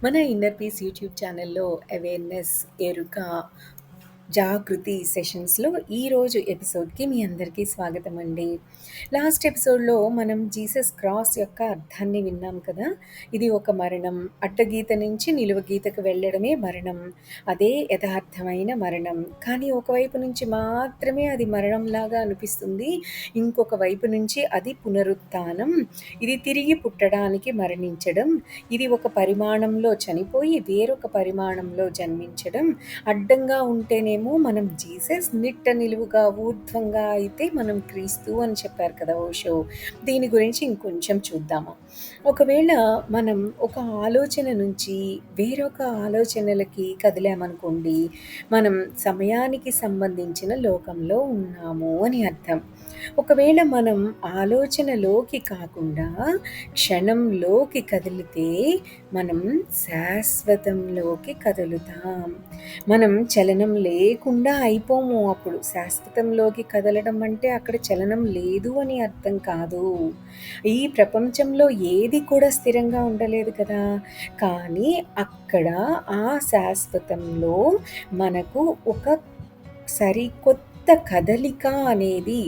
మన inner peace YouTube ఛానల్లో awareness, ఎరుక, జాగృతి సెషన్స్‌లో ఈరోజు ఎపిసోడ్‌కి మీ అందరికీ స్వాగతమండి. లాస్ట్ ఎపిసోడ్‌లో మనం జీసస్ క్రాస్ యొక్క అర్థాన్ని విన్నాం కదా! ఇది ఒక మరణం. అడ్డగీత నుంచి నిలువ గీతకు వెళ్ళడమే మరణం. అదే యథార్థమైన మరణం. కానీ ఒకవైపు నుంచి మాత్రమే అది మరణంలాగా అనిపిస్తుంది. ఇంకొక వైపు నుంచి అది పునరుత్థానం. ఇది తిరిగి పుట్టడానికి మరణించడం. ఇది ఒక పరిమాణంలో చనిపోయి వేరొక పరిమాణంలో జన్మించడం. అడ్డంగా ఉంటేనేమో మనం జీసస్, నిట్ట నిలువుగా ఊర్ధ్వంగా అయితే మనం క్రీస్తు అని చెప్పారు కదా ఓషో. దీని గురించి ఇంకొంచెం చూద్దాము. ఒకవేళ మనం ఒక ఆలోచన నుంచి వేరొక ఆలోచనలకి కదిలామనుకోండి, మనం సమయానికి సంబంధించిన లోకంలో ఉన్నాము అని అర్థం. ఒకవేళ మనం ఆలోచనలోకి కాకుండా క్షణంలోకి కదిలితే మనం శాశ్వతంలోకి కదులుతాం. మనం చలనం లేకుండా అయిపోము అప్పుడు. శాశ్వతంలోకి కదలడం అంటే అక్కడ చలనం లేదు అని అర్థం కాదు. ఈ ప్రపంచంలో ఏది కూడా స్థిరంగా ఉండలేదు కదా! కానీ అక్కడ ఆ శాశ్వతంలో మనకు ఒక సరికొత్త కదలిక అనేది,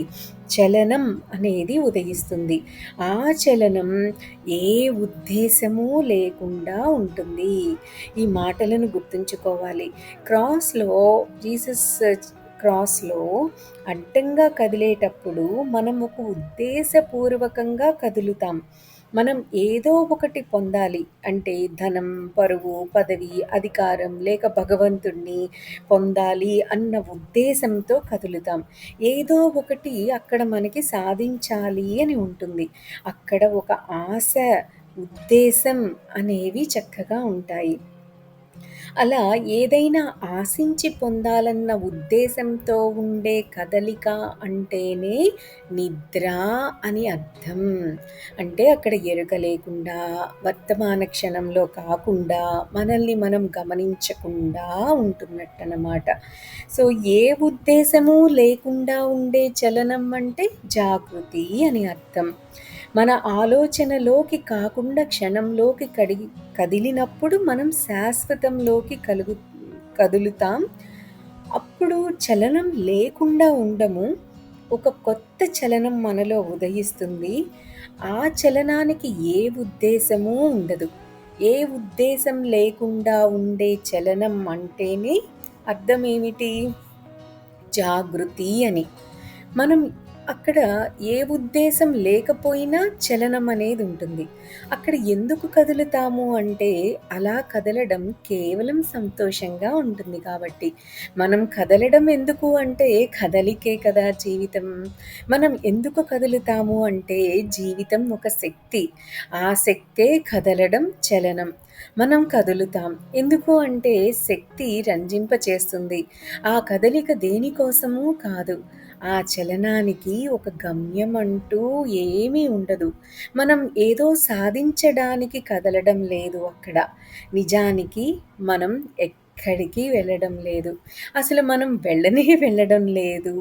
చలనం అనేది ఉదయిస్తుంది. ఆ చలనం ఏ ఉద్దేశము లేకుండా ఉంటుంది. ఈ మాటలను గుర్తుంచుకోవాలి. జీసస్ క్రాస్‌లో అడ్డంగా కదిలేటప్పుడు మనం ఒక ఉద్దేశపూర్వకంగా కదులుతాం. మనం ఏదో ఒకటి పొందాలి. అంటే ధనం, పరువు, పదవి, అధికారం లేక భగవంతుడిని పొందాలి అన్న ఉద్దేశంతో కదులుతాం. ఏదో ఒకటి అక్కడ మనకి సాధించాలి అని ఉంటుంది. అక్కడ ఒక ఆశ, ఉద్దేశం అనేవి చక్కగా ఉంటాయి. అలా ఏదైనా ఆశించి పొందాలన్న ఉద్దేశంతో ఉండే కదలిక అంటేనే నిద్ర అని అర్థం. అంటే అక్కడ ఎరుక లేకుండా, వర్తమాన క్షణంలో కాకుండా, మనల్ని మనం గమనించకుండా ఉంటున్నట్టనమాట. సో, ఏ ఉద్దేశము లేకుండా ఉండే చలనం అంటే జాగృతి అని అర్థం. మన ఆలోచనలోకి కాకుండా క్షణంలోకి కదిలినప్పుడు మనం శాశ్వతంలోకి కదులుతాం. అప్పుడు చలనం లేకుండా ఉండము. ఒక కొత్త చలనం మనలో ఉదయిస్తుంది. ఆ చలనానికి ఏ ఉద్దేశమూ ఉండదు. ఏ ఉద్దేశం లేకుండా ఉండే చలనం అంటేనే అర్థమేమిటి? జాగృతి అని. మనం అక్కడ ఏ ఉద్దేశం లేకపోయినా చలనం అనేది ఉంటుంది. అక్కడ ఎందుకు కదులుతాము అంటే, అలా కదలడం కేవలం సంతోషంగా ఉంటుంది కాబట్టి. మనం కదలడం ఎందుకు అంటే, కదలికే కదా జీవితం. మనం ఎందుకు కదులుతాము అంటే, జీవితం ఒక శక్తి. ఆ శక్తే కదలడం, చలనం. మనం కదులుతాం. ఎందుకు అంటే, శక్తి రంజింపచేస్తుంది. ఆ కదలిక దేనికోసమూ కాదు. ఆ చలనానికి ఒక గమ్యం అంటూ ఏమీ ఉండదు. మనం ఏదో సాధించడానికి కదలడం లేదు అక్కడ. నిజానికి మనం ఎక్కడికి వెళ్ళడం లేదు. అసలు మనం వెళ్ళడం లేదు.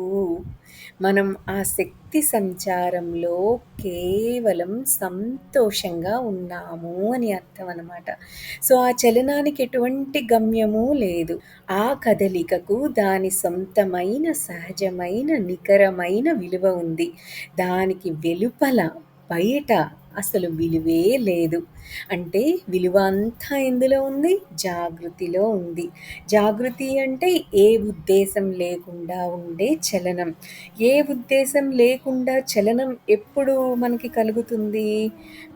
మనం ఆ శక్తి సంచారంలో కేవలం సంతోషంగా ఉన్నాము అని అర్థం అన్నమాట. సో, ఆ చలనానికి ఎటువంటి గమ్యము లేదు. ఆ కదలికకు దాని సొంతమైన, సహజమైన, నికరమైన విలువ ఉంది. దానికి వెలుపల, బయట అసలు విలువే లేదు. అంటే విలువ అంతా ఎందులో ఉంది? జాగృతిలో ఉంది. జాగృతి అంటే ఏ ఉద్దేశం లేకుండా ఉండే చలనం. ఏ ఉద్దేశం లేకుండా చలనం ఎప్పుడు మనకి కలుగుతుంది?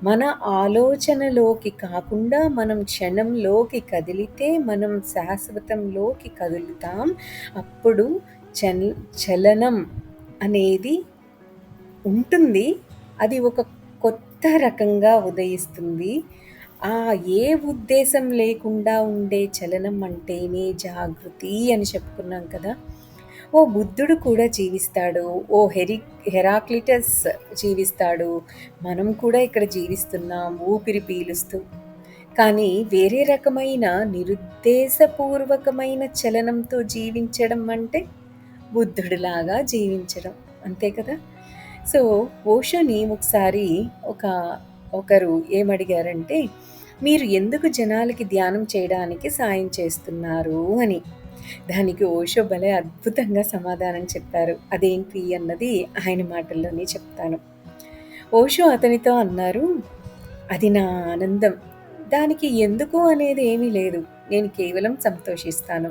మన ఆలోచనలోకి కాకుండా మనం క్షణంలోకి కదిలితే మనం శాశ్వతంలోకి కదులుతాం. అప్పుడు చలనం అనేది ఉంటుంది. అది ఒక కొత్త రకంగా ఉదయిస్తుంది. ఆ ఏ ఉద్దేశం లేకుండా ఉండే చలనం అంటేనే జాగృతి అని చెప్పుకున్నాం కదా! ఓ బుద్ధుడు కూడా జీవిస్తాడు. ఓ హెరాక్లిటస్ జీవిస్తాడు. మనం కూడా ఇక్కడ జీవిస్తున్నాం ఊపిరి పీలుస్తూ. కానీ వేరే రకమైన నిరుద్దేశపూర్వకమైన చలనంతో జీవించడం అంటే బుద్ధుడిలాగా జీవించడం. అంతే కదా! సో, ఓషోని ఒకసారి ఒకరు ఏమడిగారంటే, మీరు ఎందుకు జనాలకి ధ్యానం చేయడానికి సాయం చేస్తున్నారు అని. దానికి ఓషో భలే అద్భుతంగా సమాధానం చెప్పారు. అదేంటి అన్నది ఆయన మాటల్లోనే చెప్తాను. ఓషో అతనితో అన్నారు, "అది నా ఆనందం. దానికి ఎందుకు అనేది ఏమీ లేదు. నేను కేవలం సంతోషిస్తాను.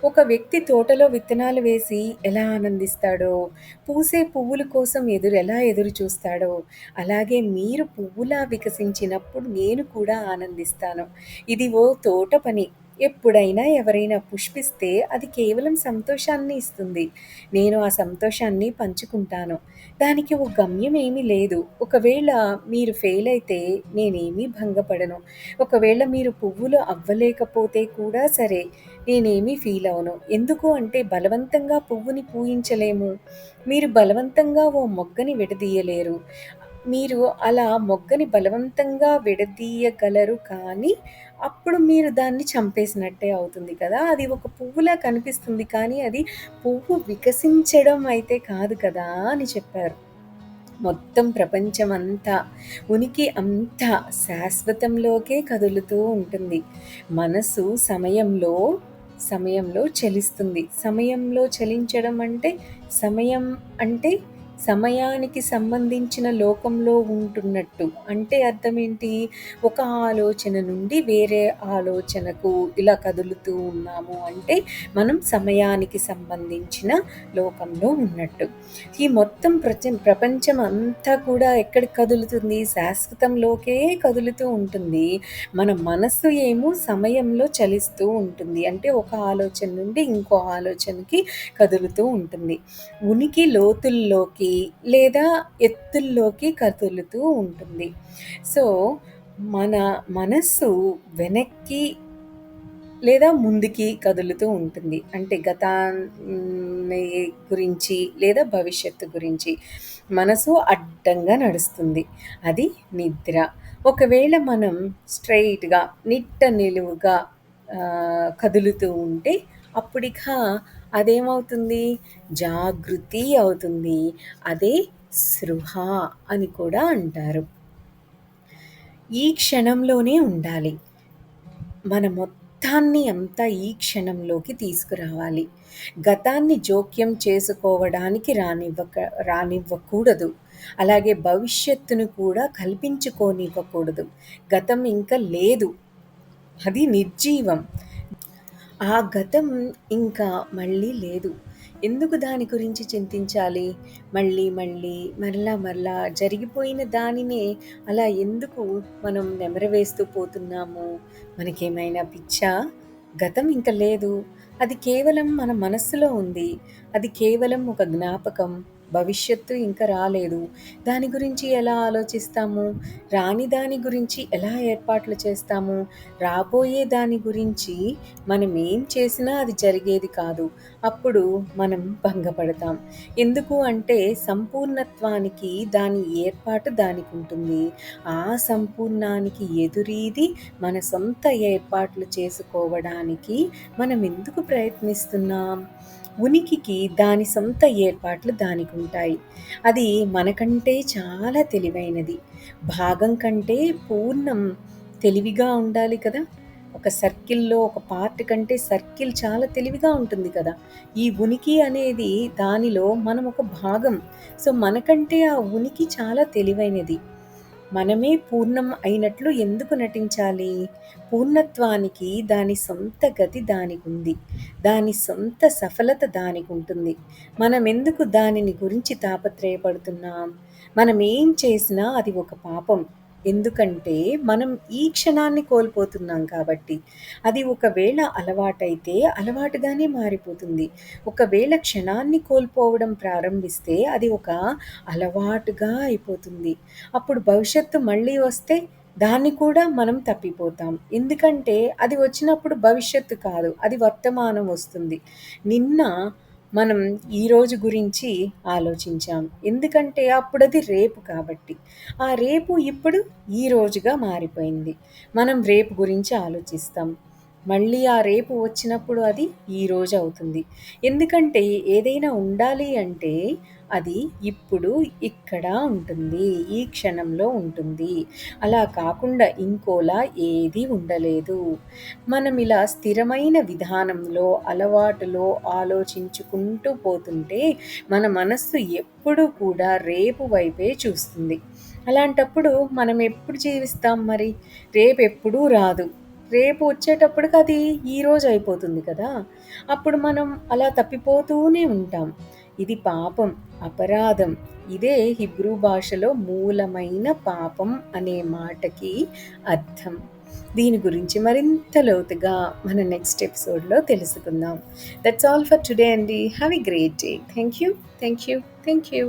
ఒక వ్యక్తి తోటలో విత్తనాలు వేసి ఎలా ఆనందిస్తాడో, పూసే పువ్వుల కోసం ఎలా ఎదురు చూస్తాడో, అలాగే మీరు పువ్వులా వికసించినప్పుడు నేను కూడా ఆనందిస్తాను. ఇది ఓ తోట పని. ఎప్పుడైనా ఎవరైనా పుష్పిస్తే అది కేవలం సంతోషాన్ని ఇస్తుంది. నేను ఆ సంతోషాన్ని పంచుకుంటాను. దానికి ఓ గమ్యం ఏమీ లేదు. ఒకవేళ మీరు ఫెయిల్ అయితే నేనేమీ భంగపడను. ఒకవేళ మీరు పువ్వులు అవ్వలేకపోతే కూడా సరే, నేనేమీ ఫీల్ అవ్వను. ఎందుకు అంటే బలవంతంగా పువ్వుని పూయించలేము. మీరు బలవంతంగా ఓ మొగ్గని విడదీయలేరు. మీరు అలా మొగ్గని బలవంతంగా విడదీయగలరు కానీ, అప్పుడు మీరు దాన్ని చంపేసినట్టే అవుతుంది కదా! అది ఒక పువ్వులా కనిపిస్తుంది కానీ, అది పువ్వు వికసించడం అయితే కాదు కదా అని చెప్పారు. మొత్తం ప్రపంచమంతా, ఉనికి అంతా శాశ్వతంలోకే కదులుతూ ఉంటుంది. మనసు సమయంలో చలిస్తుంది. సమయంలో చలించడం అంటే, సమయం అంటే సమయానికి సంబంధించిన లోకంలో ఉంటున్నట్టు. అంటే అర్థమేంటి? ఒక ఆలోచన నుండి వేరే ఆలోచనకు ఇలా కదులుతూ ఉన్నాము అంటే, మనం సమయానికి సంబంధించిన లోకంలో ఉన్నట్టు. ఈ మొత్తం ప్రపంచం అంతా కూడా ఎక్కడికి కదులుతుంది? శాశ్వతంలోకే కదులుతూ ఉంటుంది. మన మనస్సు ఏమో సమయంలో చలిస్తూ ఉంటుంది. అంటే ఒక ఆలోచన నుండి ఇంకో ఆలోచనకి కదులుతూ ఉంటుంది. ఉనికి లోతుల్లోకి లేదా ఎత్తుల్లోకి కదులుతూ ఉంటుంది. సో, మన మనస్సు వెనక్కి లేదా ముందుకి కదులుతూ ఉంటుంది. అంటే గతాన్ని గురించి లేదా భవిష్యత్తు గురించి. మనసు అడ్డంగా నడుస్తుంది. అది నిద్ర. ఒకవేళ మనం స్ట్రెయిట్‌గా నిలువుగా కదులుతూ ఉంటే అప్పుడిక అదేమవుతుంది? జాగృతి అవుతుంది. అదే స్పృహ అని కూడా అంటారు. ఈ క్షణంలోనే ఉండాలి. మన మొత్తాన్ని అంతా ఈ క్షణంలోకి తీసుకురావాలి. గతాన్ని జోక్యం చేసుకోవడానికి రానివ్వకూడదు. అలాగే భవిష్యత్తును కూడా కల్పించుకోనివ్వకూడదు. గతం ఇంక లేదు. అది నిర్జీవం. ఆ గతం ఇంకా మళ్ళీ లేదు. ఎందుకు దాని గురించి చింతించాలి? మరలా జరిగిపోయిన దానినే అలా ఎందుకు మనం నెమరవేస్తూ పోతున్నాము? మనకేమైనా పిచ్చా? గతం ఇంక లేదు. అది కేవలం మన మనస్సులో ఉంది. అది కేవలం ఒక జ్ఞాపకం. భవిష్యత్తు ఇంకా రాలేదు. దాని గురించి ఎలా ఆలోచిస్తాము? రాని దాని గురించి ఎలా ఏర్పాట్లు చేస్తాము? రాబోయే దాని గురించి మనం ఏం చేసినా అది జరిగేది కాదు. అప్పుడు మనం భంగపడతాం. ఎందుకు అంటే సంపూర్ణత్వానికి దాని ఏర్పాటు దానికుంటుంది. ఆ సంపూర్ణానికి ఎదురీది మన సొంత ఏర్పాట్లు చేసుకోవడానికి మనం ఎందుకు ప్రయత్నిస్తున్నాం? ఉనికికి దాని సొంత ఏర్పాట్లు దానికుంటాయి. అది మనకంటే చాలా తెలివైనది. భాగం కంటే పూర్ణం తెలివిగా ఉండాలి కదా! ఒక సర్కిల్‌లో ఒక పార్ట్ కంటే సర్కిల్ చాలా తెలివిగా ఉంటుంది కదా! ఈ ఉనికి అనేది దానిలో మనం ఒక భాగం. సో, మనకంటే ఆ ఉనికి చాలా తెలివైనది. మనమే పూర్ణం అయినట్లు ఎందుకు నటించాలి? పూర్ణత్వానికి దాని సొంత గతి దానికుంది. దాని సొంత సఫలత దానికుంటుంది. మనమెందుకు దానిని గురించి తాపత్రయపడుతున్నాం? మనం ఏం చేసినా అది ఒక పాపం. ఎందుకంటే మనం ఈ క్షణాన్ని కోల్పోతున్నాం కాబట్టి. అది ఒకవేళ అలవాటైతే అలవాటుగానే మారిపోతుంది. ఒకవేళ క్షణాన్ని కోల్పోవడం ప్రారంభిస్తే అది ఒక అలవాటుగా అయిపోతుంది. అప్పుడు భవిష్యత్తు మళ్ళీ వస్తే దాన్ని కూడా మనం తప్పిపోతాం. ఎందుకంటే అది వచ్చినప్పుడు భవిష్యత్తు కాదు. అది వర్తమానం వస్తుంది. నిన్న మనం ఈరోజు గురించి ఆలోచించాం. ఎందుకంటే అప్పుడది రేపు కాబట్టి. ఆ రేపు ఇప్పుడు ఈ రోజుగా మారిపోయింది. మనం రేపు గురించి ఆలోచిస్తాం. మళ్ళీ ఆ రేపు వచ్చినప్పుడు అది ఈరోజు అవుతుంది. ఎందుకంటే ఏదైనా ఉండాలి అంటే అది ఇప్పుడు, ఇక్కడ ఉంటుంది. ఈ క్షణంలో ఉంటుంది. అలా కాకుండా ఇంకోలా ఏదీ ఉండలేదు. మనం ఇలా స్థిరమైన విధానంలో, అలవాటులో ఆలోచించుకుంటూ పోతుంటే మన మనస్సు ఎప్పుడూ కూడా రేపు వైపే చూస్తుంది. అలాంటప్పుడు మనం ఎప్పుడు జీవిస్తాం మరి? రేపెప్పుడూ రాదు. రేపు వచ్చేటప్పటికి అది ఈరోజు అయిపోతుంది కదా! అప్పుడు మనం అలా తప్పిపోతూనే ఉంటాం. ఇది పాపం, అపరాధం. ఇదే హీబ్రూ భాషలో మూలమైన పాపం అనే మాటకి అర్థం. దీని గురించి మరింత లోతుగా మన నెక్స్ట్ ఎపిసోడ్‌లో తెలుసుకుందాం. దట్స్ ఆల్ ఫర్ టుడే అండి. Have a great day. Thank you. Thank you. Thank you.